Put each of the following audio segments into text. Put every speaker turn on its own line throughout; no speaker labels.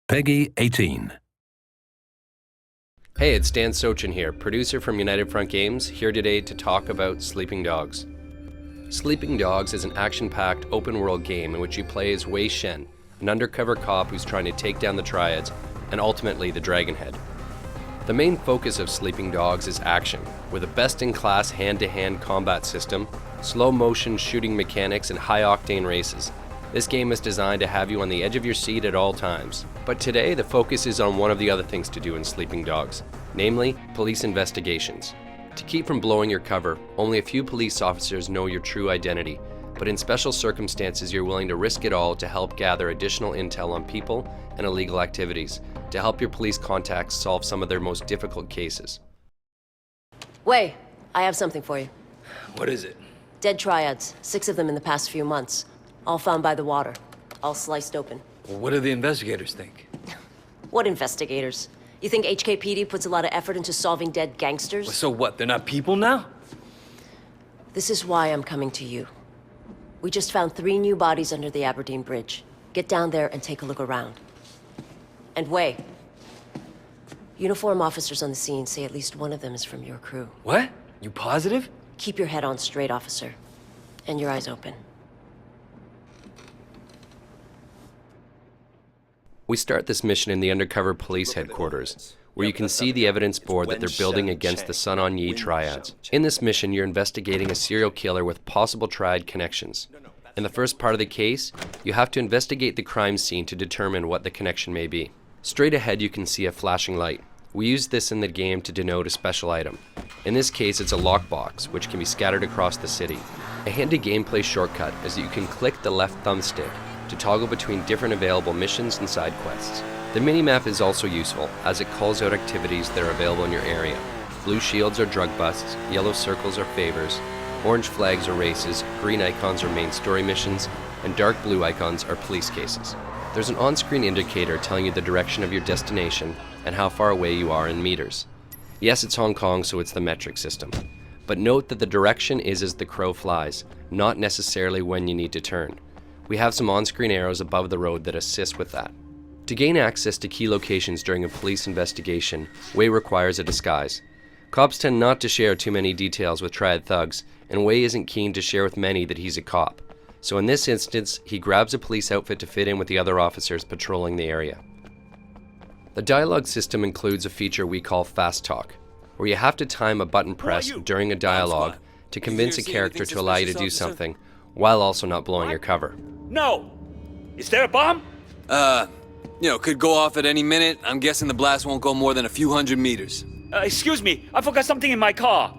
Peggy 18.
Hey, it's Dan Sochin here, producer from United Front Games, here today to talk about Sleeping Dogs. Sleeping Dogs is an action-packed open-world game in which you play as Wei Shen, an undercover cop who's trying to take down the Triads and ultimately the Dragonhead. The main focus of Sleeping Dogs is action, with a best-in-class hand-to-hand combat system, slow-motion shooting mechanics, and high-octane races. This game is designed to have you on the edge of your seat at all times. But today, the focus is on one of the other things to do in Sleeping Dogs, namely police investigations. To keep from blowing your cover, only a few police officers know your true identity, but in special circumstances you're willing to risk it all to help gather additional intel on people and illegal activities, to help your police contacts solve some of their most difficult cases.
Wei, I have something for you.
What is it?
Dead Triads, 6 of them in the past few months. All found by the water, all sliced open.
Well, what do the investigators think?
What investigators? You think HKPD puts a lot of effort into solving dead gangsters?
Well, so what, they're not people now?
This is why I'm coming to you. We just found 3 new bodies under the Aberdeen Bridge. Get down there and take a look around. And Wei, uniform officers on the scene say at least one of them is from your crew.
What? You positive?
Keep your head on straight, officer. And your eyes open.
We start this mission in the undercover police headquarters, where you can see the evidence board that they're building against the Sun On Yee Triads. In this mission, you're investigating a serial killer with possible triad connections. In the first part of the case, you have to investigate the crime scene to determine what the connection may be. Straight ahead, you can see a flashing light. We use this in the game to denote a special item. In this case, it's a lockbox, which can be scattered across the city. A handy gameplay shortcut is that you can click the left thumbstick to toggle between different available missions and side quests. The minimap is also useful, as it calls out activities that are available in your area. Blue shields are drug busts, yellow circles are favors, orange flags are races, green icons are main story missions, and dark blue icons are police cases. There's an on-screen indicator telling you the direction of your destination and how far away you are in meters. Yes, it's Hong Kong, so it's the metric system. But note that the direction is as the crow flies, not necessarily when you need to turn. We have some on-screen arrows above the road that assist with that. To gain access to key locations during a police investigation, Wei requires a disguise. Cops tend not to share too many details with Triad thugs, and Wei isn't keen to share with many that he's a cop. So in this instance, he grabs a police outfit to fit in with the other officers patrolling the area. The dialogue system includes a feature we call Fast Talk, where you have to time a button press during a dialogue to convince a character to allow you to do something, while also not blowing your cover.
No! Is there a bomb?
Could go off at any minute. I'm guessing the blast won't go more than a few hundred meters.
Excuse me, I forgot something in my car.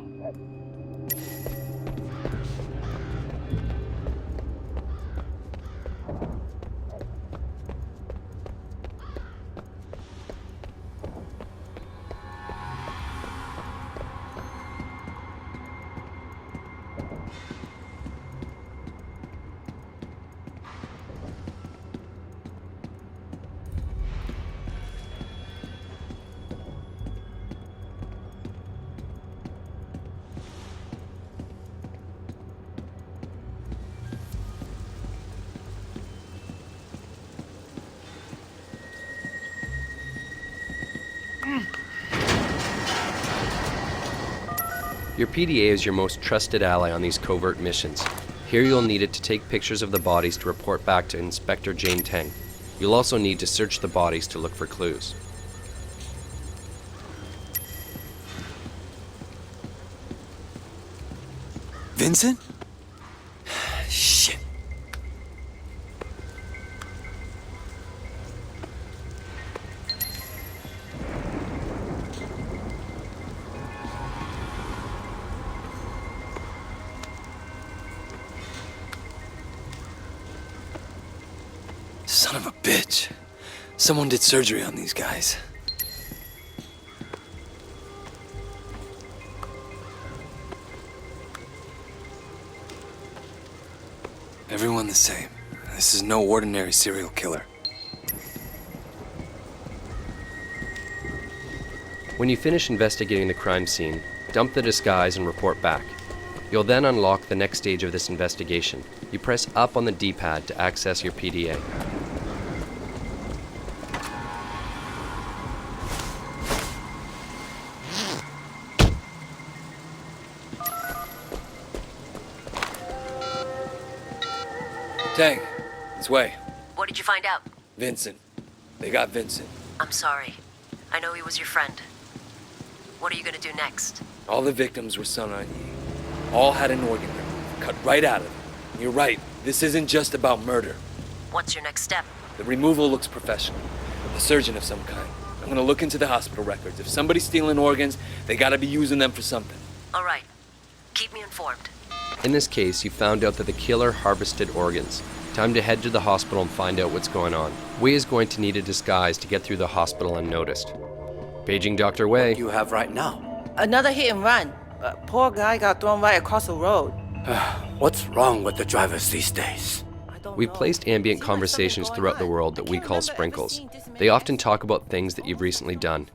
Your PDA is your most trusted ally on these covert missions. Here you'll need it to take pictures of the bodies to report back to Inspector Jane Teng. You'll also need to search the bodies to look for clues.
Vincent? Shit. Son of a bitch. Someone did surgery on these guys. Everyone the same. This is no ordinary serial killer.
When you finish investigating the crime scene, dump the disguise and report back. You'll then unlock the next stage of this investigation. You press up on the D-pad to access your PDA.
Tang, it's Wei.
What did you find out?
Vincent. They got Vincent.
I'm sorry. I know he was your friend. What are you gonna do next?
All the victims were Sun On Yee. All had an organ removed, cut right out of them. You're right, this isn't just about murder.
What's your next step?
The removal looks professional. A surgeon of some kind. I'm gonna look into the hospital records. If somebody's stealing organs, they gotta be using them for something.
All right. Keep me informed.
In this case, you found out that the killer harvested organs. Time to head to the hospital and find out what's going on. Wei is going to need a disguise to get through the hospital unnoticed. Paging Dr. Wei.
You have right now.
Another hit and run. Poor guy got thrown right across the road.
What's wrong with the drivers these days?
We've placed ambient conversations throughout the world that we call sprinkles. They often talk about things that you've recently done.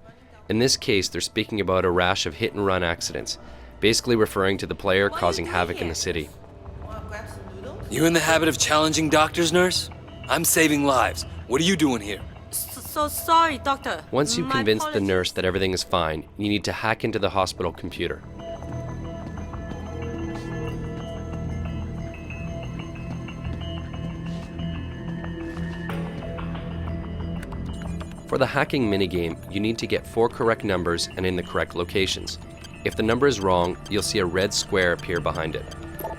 In this case, they're speaking about a rash of hit-and-run accidents, basically referring to the player causing havoc in the city.
You in the habit of challenging doctors, nurse? I'm saving lives. What are you doing here?
So sorry, doctor.
Once you've
My
convinced the
apologies.
nurse that everything is fine, you need to hack into the hospital computer. For the hacking minigame, you need to get 4 correct numbers and in the correct locations. If the number is wrong, you'll see a red square appear behind it.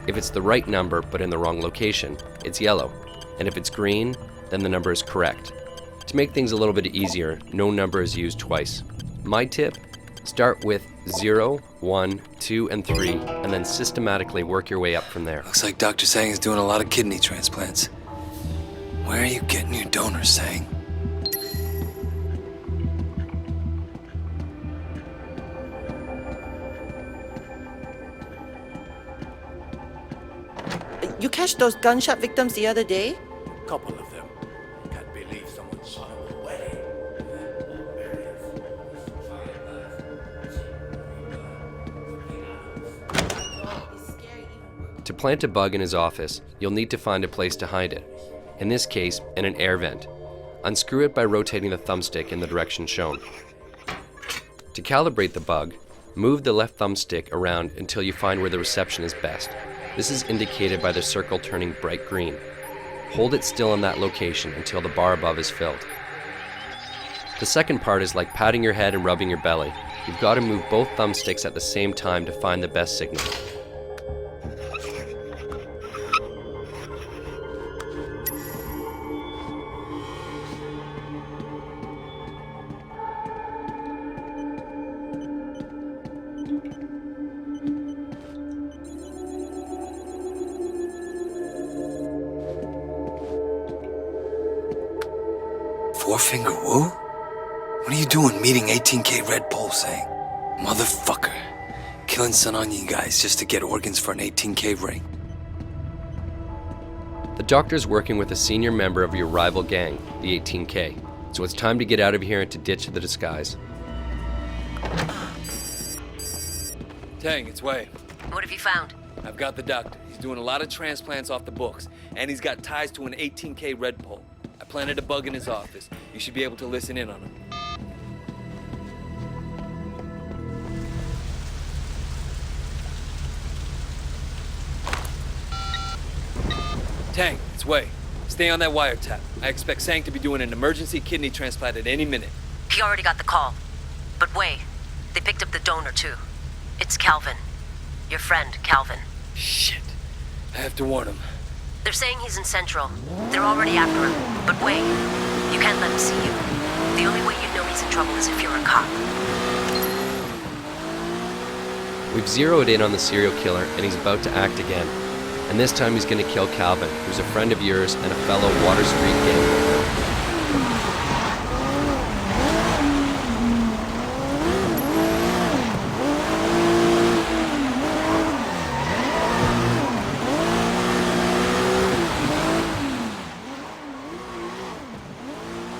If it's the right number but in the wrong location, it's yellow. And if it's green, then the number is correct. To make things a little bit easier, no number is used twice. My tip, start with 0, 1, 2, and 3, and then systematically work your way up from there.
Looks like Dr. Sang is doing a lot of kidney transplants. Where are you getting your donors, Sang?
You catch those gunshot victims the other day?
Couple of them. Can't believe someone shot them away.
To plant a bug in his office, you'll need to find a place to hide it. In this case, in an air vent. Unscrew it by rotating the thumbstick in the direction shown. To calibrate the bug, move the left thumbstick around until you find where the reception is best. This is indicated by the circle turning bright green. Hold it still in that location until the bar above is filled. The second part is like patting your head and rubbing your belly. You've got to move both thumbsticks at the same time to find the best signal.
Four-finger Wu? What are you doing meeting 18K Red Bull, Sang? Motherfucker. Killing Sun On Yee guys just to get organs for an 18K ring.
The doctor's working with a senior member of your rival gang, the 18K, so it's time to get out of here and to ditch the disguise.
Tang, it's Wei.
What have you found?
I've got the doctor. He's doing a lot of transplants off the books, and he's got ties to an 18K Red Bull. I planted a bug in his office. You should be able to listen in on him. Tang, it's Wei. Stay on that wiretap. I expect Sang to be doing an emergency kidney transplant at any minute.
He already got the call. But wait, they picked up the donor too. It's Calvin. Your friend, Calvin.
Shit. I have to warn him.
They're saying he's in Central. They're already after him. But wait, you can't let him see you. The only way you know he's in trouble is if you're a cop.
We've zeroed in on the serial killer and he's about to act again. And this time he's going to kill Calvin, who's a friend of yours and a fellow Water Street gang member.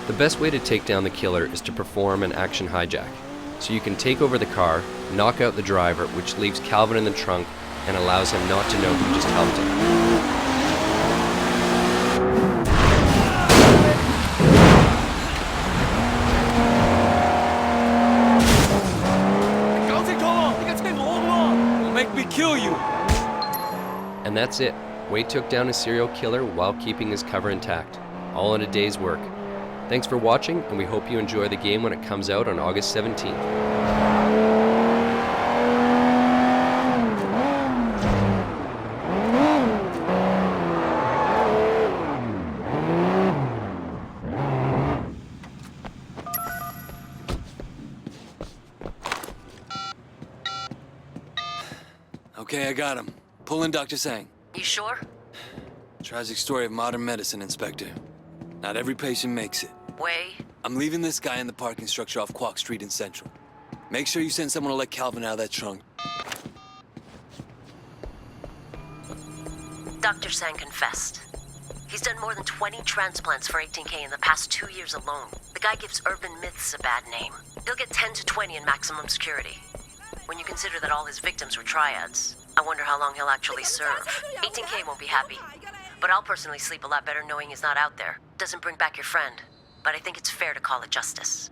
The best way to take down the killer is to perform an action hijack. So you can take over the car, knock out the driver, which leaves Calvin in the trunk and allows him not to know who just helped him.
Don't make me kill you!
And that's it. Wei took down a serial killer while keeping his cover intact, all in a day's work. Thanks for watching, and we hope you enjoy the game when it comes out on August 17th.
Okay, I got him. Pull in Dr. Sang.
You sure?
Tragic story of modern medicine, Inspector. Not every patient makes it.
Wei?
I'm leaving this guy in the parking structure off Quock Street in Central. Make sure you send someone to let Calvin out of that trunk.
Dr. Sang confessed. He's done more than 20 transplants for 18K in the past 2 years alone. The guy gives urban myths a bad name. He'll get 10 to 20 in maximum security. When you consider that all his victims were triads, I wonder how long he'll actually serve. 18K won't be happy. But I'll personally sleep a lot better knowing he's not out there. Doesn't bring back your friend. But I think it's fair to call it justice.